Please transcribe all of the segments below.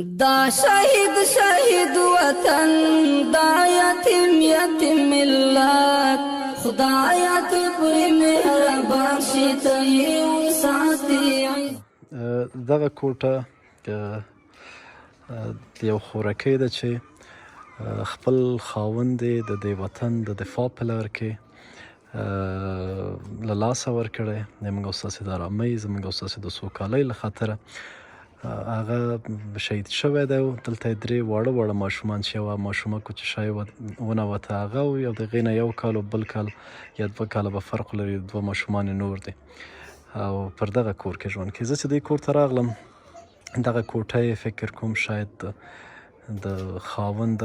دا شهید وطن دا یتیم ملت خدایا ته پرې مهربان شې ته یې وساتې. دغه کوټه یو خوراکۍ ده چې خپل خاوند یې د دې وطن د دفاع په لار کې له لاسه ورکړی. زموږ او ستاسې د ارامۍ، زموږ او ستاسې د سوکالۍ له خاطره هغه شهید شوی دی. دلته یې درې واړه ماشومان چې یوه ماشومه کوچیشۍ ونوته، هغه یو د هغې نه یو کال او بل کال یا 2 کاله به فرق لري، 2 ماشومان نور دي او پر دغه کور کې ژوند کوي. زه چې دې کور ته راغلم، دغه کوټه یې فکر کوم شاید د خاوند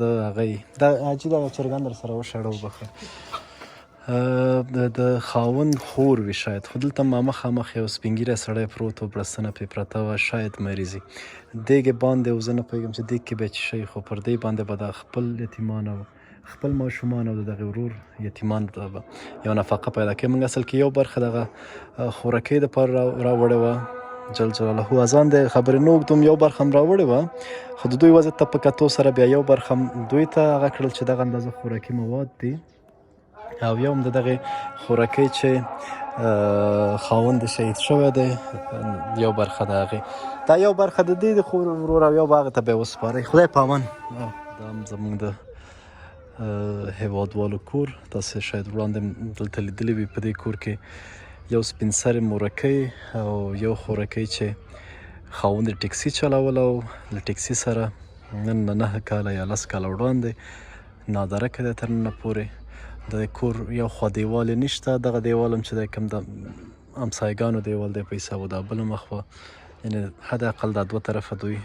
هغه دا حاجي دغه چرګان در سره وشړه وبخښه د خاوند خور وي شاید، خو دلته مخامخ یو سپین ږیری سړی پروت و، بړستنه پرې پرته وه، شاید مریض وي. دیګ یې باندې و، زه نه پوهېږم چې دیګ کې به یې څه شی، خو پر دې باندې به د خپل یتیمان او خپل ماشومان او د دغې ورور یتیمان ته به یوه نفقه پیدا کوي. موږ اصل کې یو برخه دغه خوراکۍ دپاره راوړې وه، جل جلاله اذان دی، خبرې نه اوږدوم، یو برخه هم راوړې وه، خو د دوی وضعیت ته په کتو سره بیا یو برخه هم دوی ته هغه کړل چې دغه اندازه خوراکي مواد دي، او یو هم د دغې خوراکۍ چې خاوند شهید شوی دی یو برخه د هغې، دا یو برخه د دې د خور ورور او یو به هغې ته بیا وسپارئ. خدای په امان. دا هم زموږ د هېوادوالو کور، تاسې شاید وړاندې دلته لیدلی وي. په دې کور کې یو سپین سرې مورکۍ او یو خورکۍ چې خاوند یې ټکسي چلوله او له ټکسي سره نن 9 کاله یا 10 کاله وړاندې نادرکه دی تر ننه پورې. د کور یو خوا دیوال یې نشته، دغه دیوال هم چې دی کوم د همسایګانو دیوال دی په حساب و، دا بله مخ یعنې حد اقل دا 2 طرفه دوی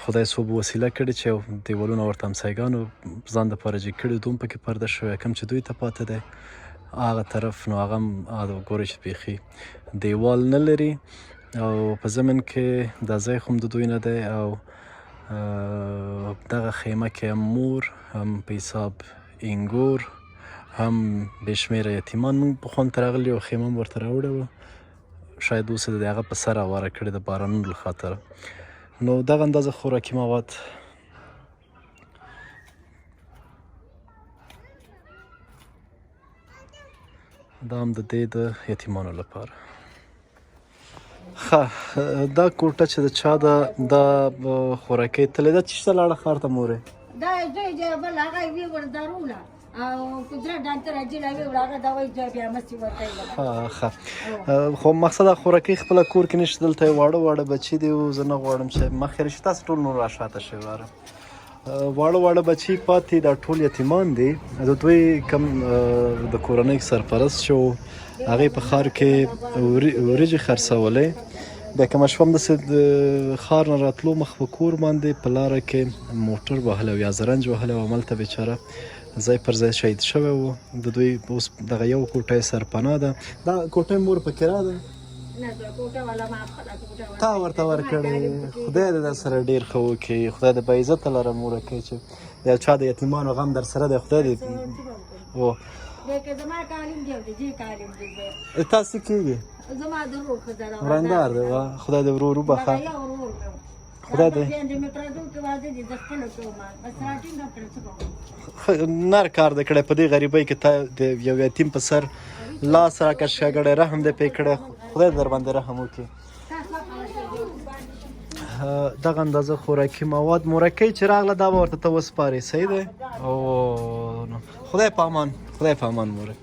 خدای څو وسیله کړې چې یو دیوالونه ورته همسایګانو ځان دپاره جګ کړي، دوم پکې پرده شوی، کوم چې دوی ته پاته دی هغه طرف نو هغه هم ګورئ چې بیخي دیوال نه لري، او په ضمن کې دا ځای خو هم د دوی نه دی، او دغه خیمه کې هم مور، هم په حساب انګور، هم بې شمېره یتیمان. موږ پخوا هم ته راغلي یو خیمه هم ورته راوړې وه، شاید اوس یې د هغه په سر هواره کړې د بارانونو له خاطره. نو دغه اندازه خوراکي مواد دا هم د دې د یتیمانو لپاره. ښه، دا کوټه چې د چا ده، دا خوراکۍ تللې ده، چېرته لاړه ښار ته مورې؟ دا زوی بل هغه وی ور داروله او قدرت ډانتر اجل وی ور هغه دا وی بیا مستي ورته. ښه، خو مقصد خوراکۍ خپله کور کې نشته، دلته واړه بچي دي، او زه نه غواړم چې مخکې راشي، تاسو ټول نور راشاته شئ. واړه بچي پاتې، دا ټول یتیمان دي. د دوی کوم د کورنۍ سرپرست چې و هغې په ښار کې وریجې خرڅولې، بیا کومه شپه همداسې د ښار نه راتلو مخ په کور باندې په لاره کې موټر وهلی او یا زرنج وهلی و، هملته بیچاره ځای پر ځای شهید شوی و. د دوی اوس دغه یو کوټه یې سرپناه ده. دا کوټه یې مور په کرا ده؟ نه، دا کوټه والا ما خپله کوټه تا ورته ورکړې. خدای دې در سره ډېر ښه وکړي، خدای دې باعزته لره مورکۍ، چې یو چا د یتیمانو غم در سره دی، خدای دې و. زما کالم دی او د دې کالم دی. تاسې کېږي؟ زما د ورور ښځه ده، ورندار دی. خدای دې ورور وبخښه. خدای دې نر کار دې کړی په دې غریبۍ کې، ته د یو یتیم په سر لاس راکش کړی، رحم دې پرې کړی، خدای در باندې رحم وکړي. دغه اندازه خوراکي مواد مورکۍ چې راغله دا به ورته ته وسپارې، صحیح دی؟ او خدای په امان، خدای په امان مورې.